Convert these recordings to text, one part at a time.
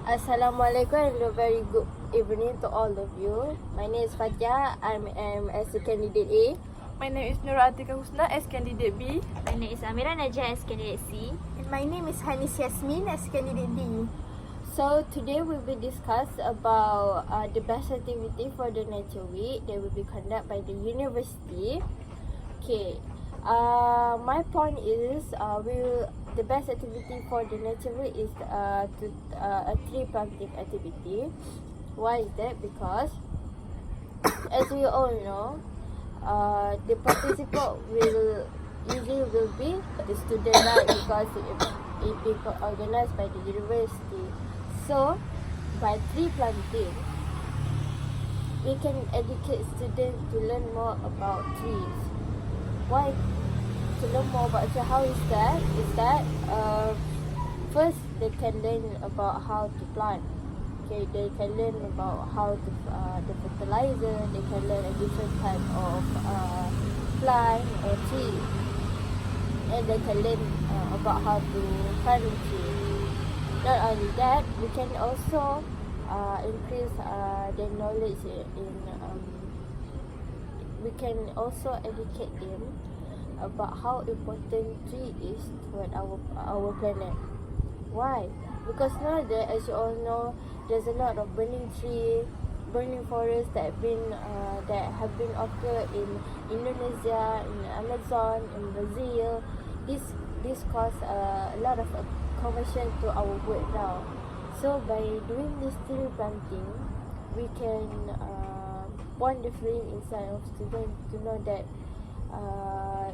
Assalamualaikum and a very good evening to all of you. My name is Fathiah. I am as a candidate A. My name is NURUL HUSNA as candidate B. My name is AMIRA as candidate C. And my name is HANIS YASMIN as candidate D. So today we will discuss about the best activity for the Nature Week that will be conducted by the university. Okay. My point is the best activity for the Nature Week is a tree planting activity. Why is that? Because as we all know, the participant will usually be the student, right? Because it be organized by the university. So by tree planting, we can educate students to learn more about trees. Why? To learn more about trees. How is that? First they can learn about how to plant. Okay, they can learn about how to the fertilizer. They can learn a different type of plant or tree, and they can learn about how to plant a tree. Not only that, we can also increase their knowledge in. We can also educate them about how important tree is toward our planet. Why? Because nowadays, as you all know, there's a lot of burning forests that have been occurred in Indonesia, in Amazon, in Brazil. This cause a lot of conversion to our world now. So by doing this tree planting, we can bond the feeling inside of students to know that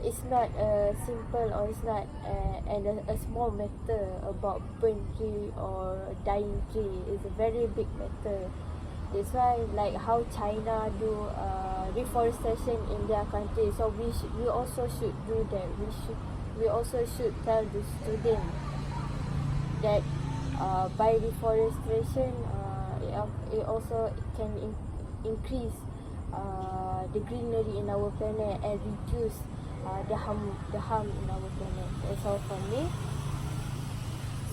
it's not a simple or it's not a small matter about burn tree or dying tree. It's a very big matter. That's why, like how China do reforestation in their country. So we also should do that. We also should tell the student that by reforestation, it also can increase the greenery in our planet and reduce the harm in our planet. That's all from me.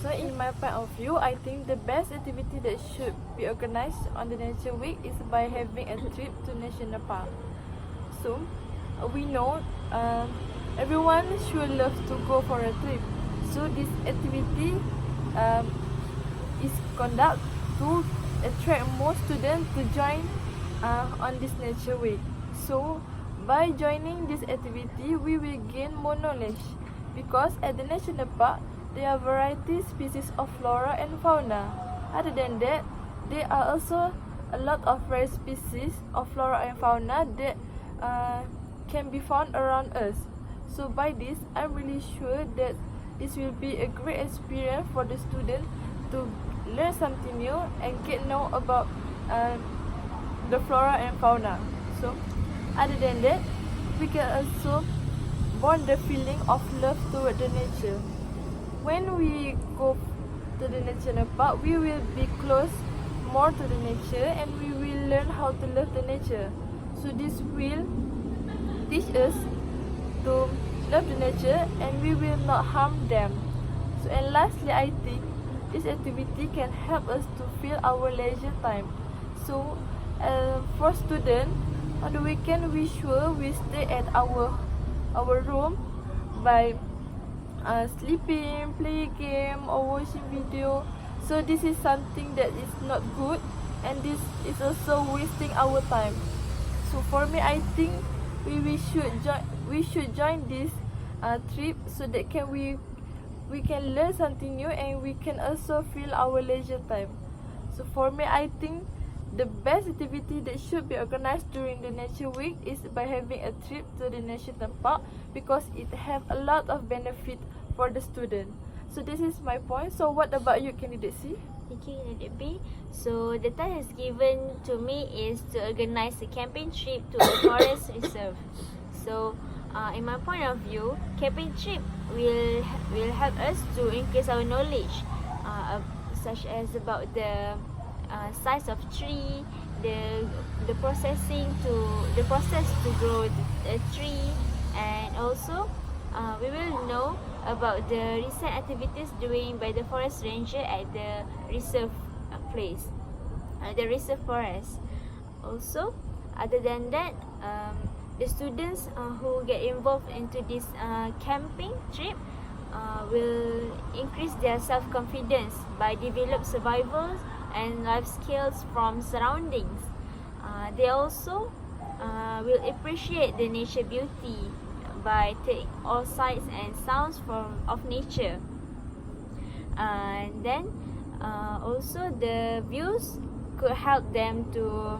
So in my point of view, I think the best activity that should be organized on the Nature Week is by having a trip to national park. So we know everyone should love to go for a trip. So this activity is conducted to attract more students to join on this Nature Week. So by joining this activity, we will gain more knowledge, because at the national park there are variety species of flora and fauna. Other than that, there are also a lot of rare species of flora and fauna that can be found around us. So by this, I'm really sure that this will be a great experience for the student to learn something new and get know about the flora and fauna. So other than that, we can also bond the feeling of love toward the nature. When we go to the national park, we will be close more to the nature and we will learn how to love the nature. So this will teach us to love the nature and we will not harm them. So and lastly, I think this activity can help us to fill our leisure time. So for students, on the weekend we stay at our room by sleeping, play game or watching video. So this is something that is not good and this is also wasting our time. So for me, I think we should join this trip so that we can learn something new and we can also fill our leisure time. So for me, I think the best activity that should be organized during the Nature Week is by having a trip to the national park, because it have a lot of benefit for the student. So this is my point. So what about you, candidate C? Thank you, candidate B. So the task given to me is to organize a camping trip to a forest reserve. So in my point of view, camping trip will help us to increase our knowledge, such as about the size of tree, the process to grow the tree, and also we will know about the recent activities doing by the forest ranger at the reserve place, the reserve forest. Also, other than that, the students who get involved into this camping trip will increase their self-confidence by develop survival and life skills from surroundings. They also will appreciate the nature beauty by taking all sights and sounds of nature. And then also the views could help them to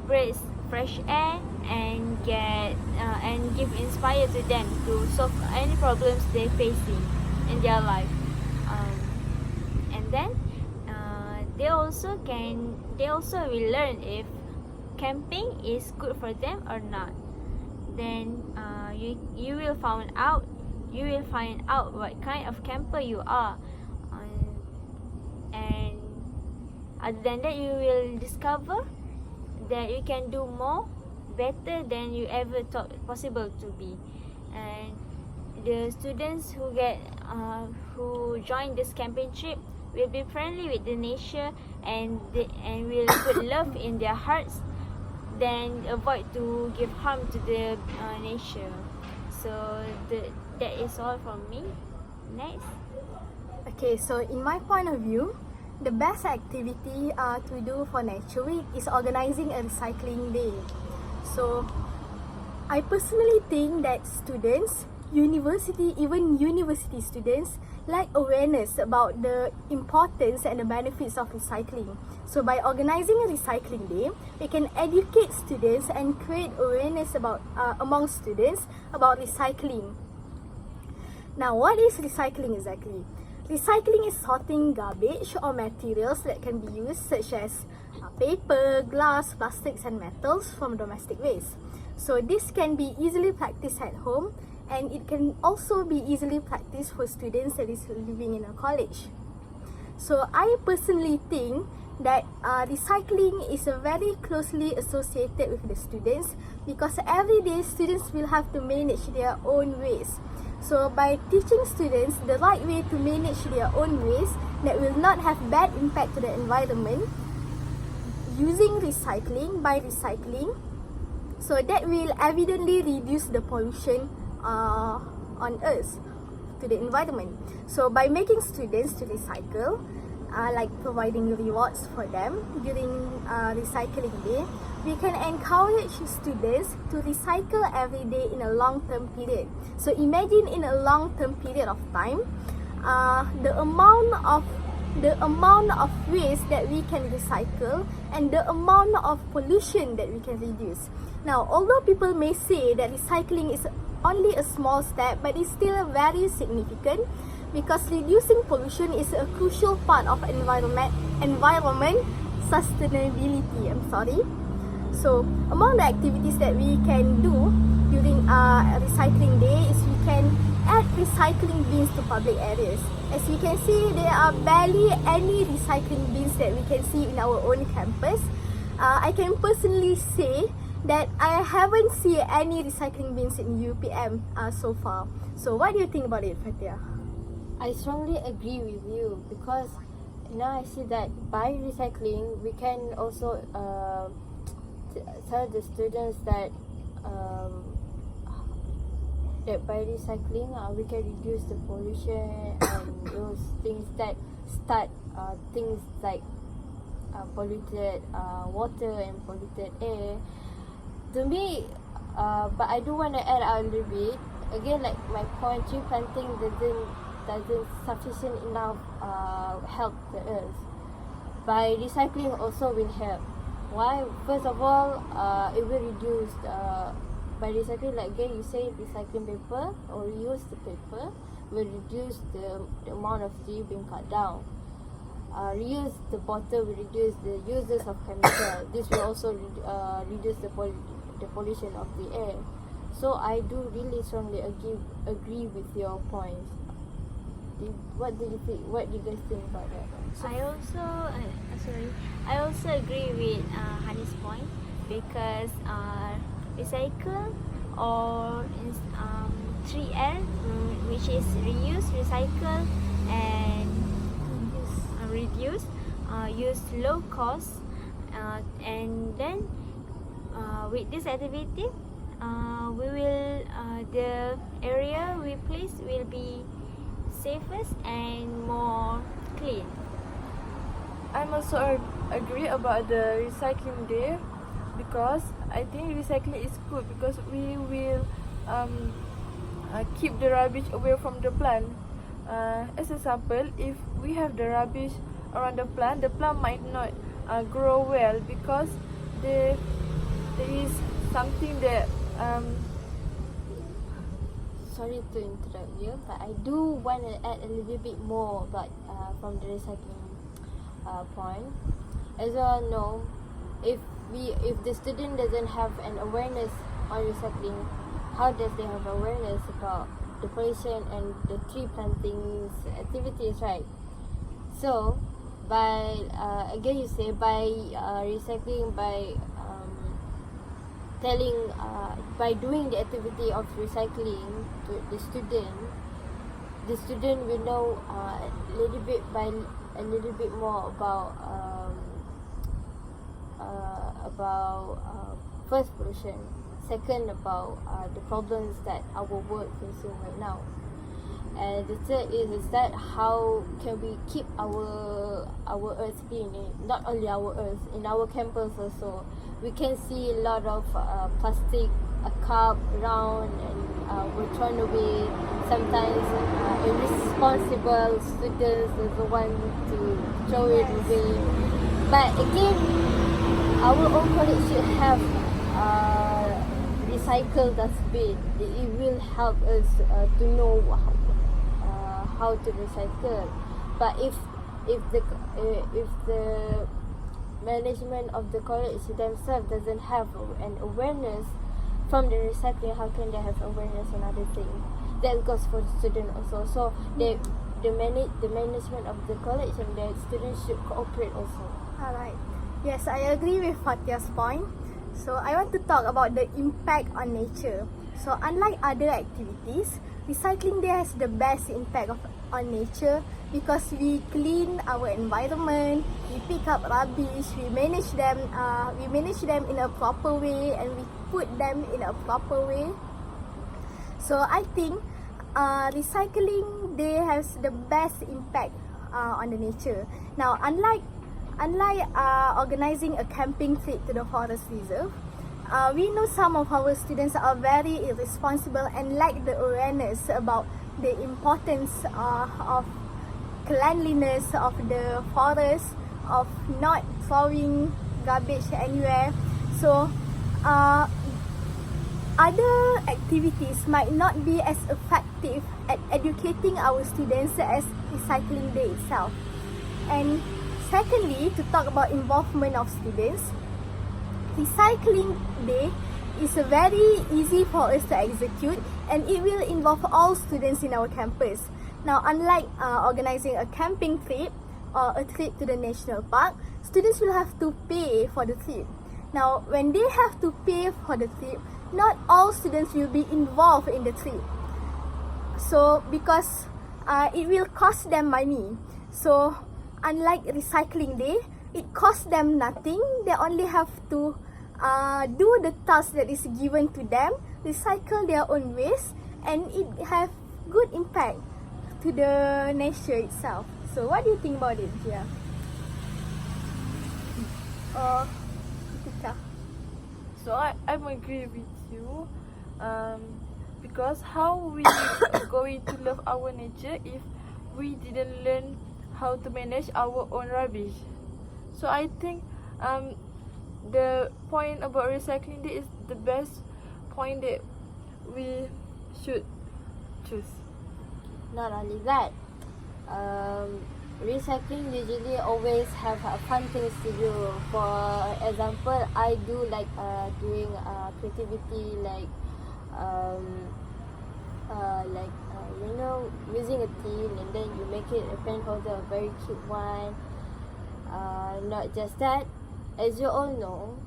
breathe fresh air and give inspire to them to solve any problems they're facing in their life. And then they also will learn if camping is good for them or not. Then you will find out what kind of camper you are, and other than that, you will discover that you can do more better than you ever thought possible to be. And the students who join this camping trip will be friendly with the nature and will put love in their hearts, then avoid to give harm to the nature. So that is all from me. Next. Okay, so in my point of view, the best activity to do for Nature Week is organizing a recycling day. So I personally think that students, even university students, lack awareness about the importance and the benefits of recycling. So by organizing a recycling day, we can educate students and create awareness about among students about recycling. Now, what is recycling exactly? Recycling is sorting garbage or materials that can be used, such as paper, glass, plastics and metals from domestic waste. So this can be easily practiced at home, and it can also be easily practiced for students that is living in a college. So I personally think that recycling is very closely associated with the students, because every day students will have to manage their own waste. So by teaching students the right way to manage their own waste that will not have bad impact to the environment, using by recycling, so that will evidently reduce the pollution on us to the environment. So by making students to recycle, like providing rewards for them during recycling day, we can encourage students to recycle every day in a long-term period. So imagine in a long-term period of time, the amount of waste that we can recycle and the amount of pollution that we can reduce. Now, although people may say that recycling is only a small step, but it's still very significant, because reducing pollution is a crucial part of environment sustainability. So among the activities that we can do during recycling day is we can add recycling bins to public areas. As you can see, there are barely any recycling bins that we can see in our own campus. I can personally say that I haven't seen any recycling bins in UPM so far. So what do you think about it, Fathiah? I strongly agree with you, because now I see that by recycling we can also tell the students that by recycling we can reduce the pollution and those things that start things like polluted water and polluted air. To me, but I do want to add a little bit again, like my point, tree planting doesn't sufficient enough help the earth. By recycling also will help. Why? First of all, it will reduce by recycling, like again you say, recycling paper or reuse the paper will reduce the amount of tree being cut down. Reuse the bottle will reduce the uses of chemical. This will also reduce the pollution of the air. So I do really strongly agree with your points. What do you think? What do you guys think about that? I also agree with Hanis' point, because recycle or 3R, which is reuse, recycle and reduce, use low cost, and then with this activity, we will the area we place will be safest and more clean. I'm also agree about the recycling day, because I think recycling is good because we will keep the rubbish away from the plant. As example, if we have the rubbish around the plant might not grow well because there is something that Sorry to interrupt you, but I do want to add a little bit more about from the recycling point. As you all know, if the student doesn't have an awareness on recycling, how does they have awareness about the pollution and the tree planting activities, right? So by again you say by recycling, by telling by doing the activity of recycling to the student will know a little bit more about first pollution, second about the problems that our world facing right now, and the third is that how can we keep our earth clean, not only our earth, in our campus also. We can see a lot of plastic cup around, and we're thrown away. Sometimes irresponsible students doesn't want to throw it away. But again, our own college should have recycle dustbin. It will help us to know how to recycle. But if the management of the college themselves doesn't have an awareness from the recycling, how can they have awareness on other things? That goes for the student also. So the management of the college and the students should cooperate also. Alright. Yes, I agree with Fatia's point. So I want to talk about the impact on nature. So unlike other activities, recycling day has the best impact on nature because we clean our environment, we pick up rubbish, we manage them in a proper way, and we put them in a proper way. So I think recycling day has the best impact on the nature. Now, unlike organizing a camping trip to the forest reserve, we know some of our students are very irresponsible and lack the awareness about the importance of cleanliness of the forest, of not throwing garbage anywhere. So other activities might not be as effective at educating our students as recycling day itself. And secondly, to talk about involvement of students, recycling day is very easy for us to execute, and it will involve all students in our campus. Now, unlike organizing a camping trip or a trip to the national park, students will have to pay for the trip. Now, when they have to pay for the trip, not all students will be involved in the trip. So, because it will cost them money. So, unlike recycling day, it costs them nothing. They only have to do the task that is given to them, recycle their own waste, and it have good impact to the nature itself. So what do you think about it, Gia? Or Atika? So I'm agree with you, because how we going to love our nature if we didn't learn how to manage our own rubbish? So I think the point about recycling day is the best point that we should choose. Not only that, recycling usually always have fun things to do. For example, I do like doing creativity, like using a tin and then you make it a pen holder, a very cute one. Not just that, as you all know,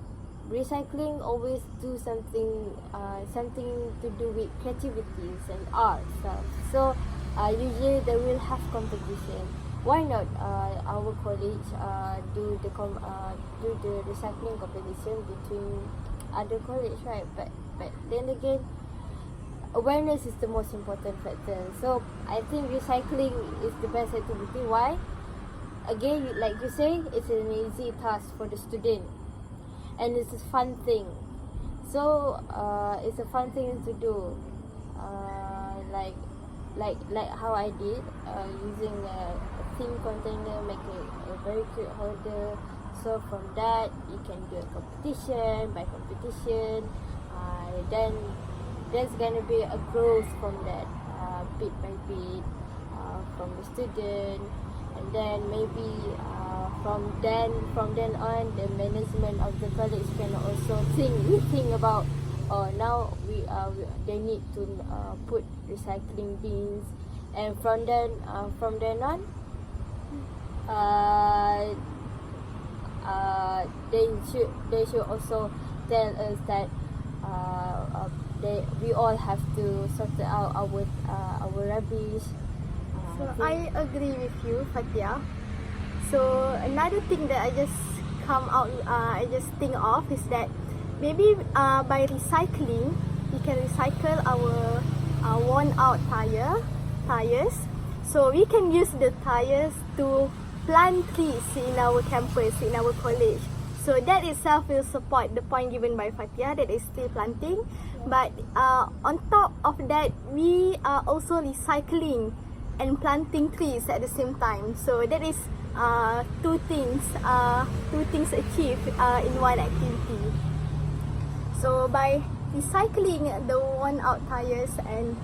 recycling always do something to do with creativities and art stuff. So usually they will have competition. why not our college do the recycling competition between other college, right? But then again, awareness is the most important factor. So I think recycling is the best activity. Why? Again, like you say, it's an easy task for the student, and it's a fun thing. So it's a fun thing to do. Like how I did, using a thin container, making a very cute holder. So from that, you can do a competition by competition. Then there's gonna be a growth from that, bit by bit, from the student, and then maybe from then on, the management of the college can also think about. Now they need to put recycling bins, and from then on, they should also tell us that we all have to sort out our rubbish. So I agree with you, Fathiah. So another thing that I just think of is that maybe by recycling, we can recycle our worn out tires. So we can use the tires to plant trees in our campus, in our college. So that itself will support the point given by Fathiah, that is tree planting. But on top of that, we are also recycling and planting trees at the same time. So that is two things achieved in one activity. So by recycling the worn out tires and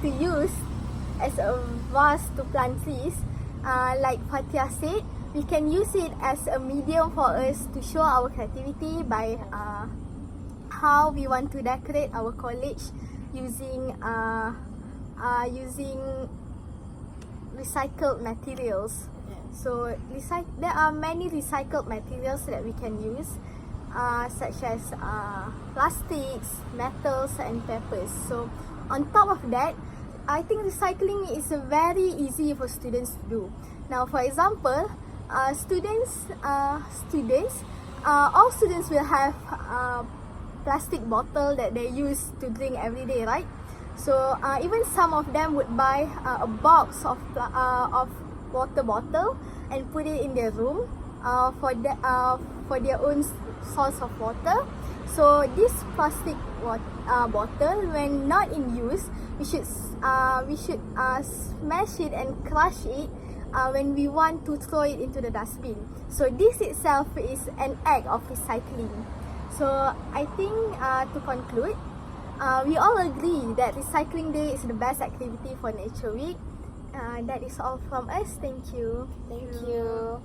to use as a vase to plant trees, like Fathiah said, we can use it as a medium for us to show our creativity by how we want to decorate our college using recycled materials. So there are many recycled materials that we can use, such as plastics, metals and papers. So on top of that, I think recycling is very easy for students to do. Now, for example, all students will have plastic bottle that they use to drink every day, right? So even some of them would buy a box of water bottle and put it in their room for their own source of water. So this plastic bottle, when not in use, we should smash it and crush it when we want to throw it into the dustbin. So this itself is an act of recycling. So I think to conclude, we all agree that Recycling Day is the best activity for Nature Week. That is all from us. Thank you. Thank you.